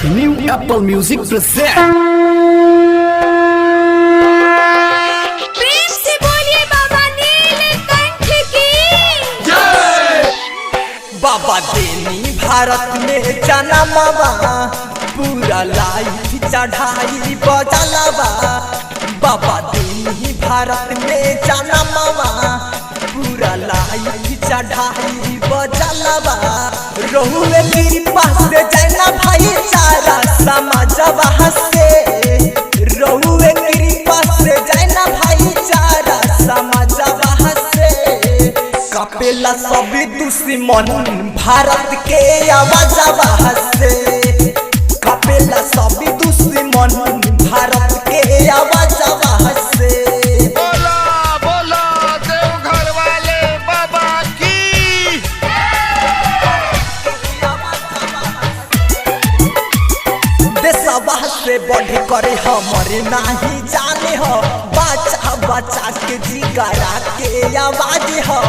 New Apple Music present। प्रेम से बोलिए बाबा नीलकंठ की जय। बाबा देनी भारत में जाना मामा, पूरा लाइफ चढ़ाई बजालावा। बाबा देनी भारत में जाना मामा, पूरा लाइफ चढ़ाई बजालावा। रहुए कृपा से जैना भाईचारा समाजवा से, रहुए कृपा से जैना भाईचारा समाजवा से। कपेला सब दुश्मन भारत के आवाजवा से, कपेला सब दुश्मन भारत के आवाजवा से। बोला बोला देवघर वाले बाबा की। देशवा से बढ़ करे हमारे नहीं जाने हो, बच्चा बच्चा के जिगरा के आवाज हो।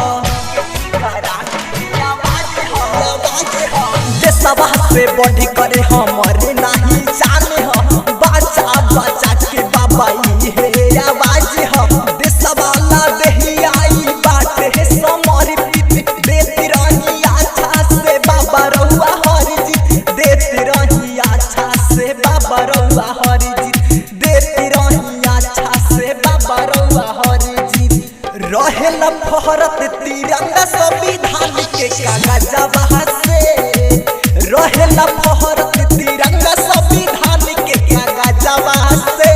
देशवा से बढ़ करे हमारे नहीं जाने हो, बच्चा बच्चा के बाबा ये आवाज हो। देशवा ला देही आई बाटे समर्पित, देती रही अच्छा से बाबा रहुआ हर जीत, देती रही अच्छा से बाबा रहुआ हर जीत, देती रही अच्छा से बाबा रहुआ हर जीत। रहेला फहरत तिरंगा संविधान के कागजवा से, रहेला फहरत तिरंगा संविधान के कागजवा से।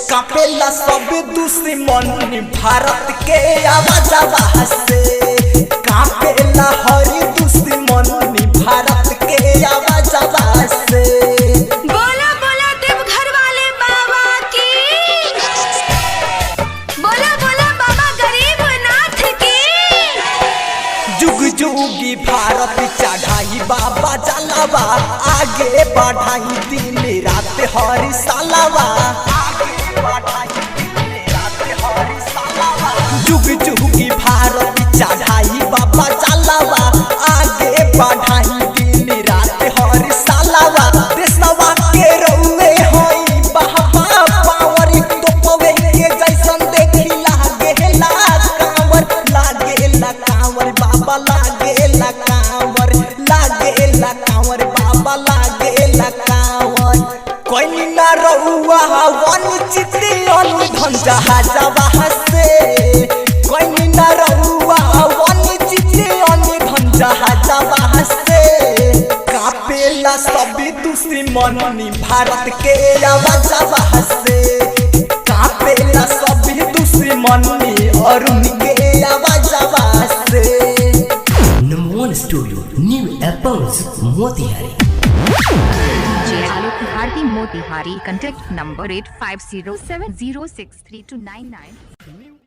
कापेला सब दुश्मन भारत के आवाजवा से, कापेला हर दुश्मन भारत के आवाजवा से। बोला बोला देवघर वाले बाबा की। बोला बोला बाबा गरीबनाथ की। जुग जुगी भारत चढ़ाई बाबा जलावा, आगे बढ़ाई दिन रात हर सालावा। जुग जुगी भारत चढ़ाई बाबा जलावा, आगे बढ़ाई दिन रात हर सालावा। देशवा के रउए होई बाबा पावर, तो पवे के जैसन देखी लागेला कांवर, लागेला कांवर बाबा, लागेला कांवर, लागेला कांवर बाबा, लागेला कांवर। कोई ना रउआ वंचित अनुधन जहाजवा से, कोई ना रउआ वंचित अनुधन जहाजवा से। कापेला सब दुश्मन भारत के आवाजवा से, कापेला सब दुश्मन अरुण के आवाजवा से। Number 1 Studio, New Apples, Motihari। DJ Alok Bharti Motihari. Contact number 8507063299.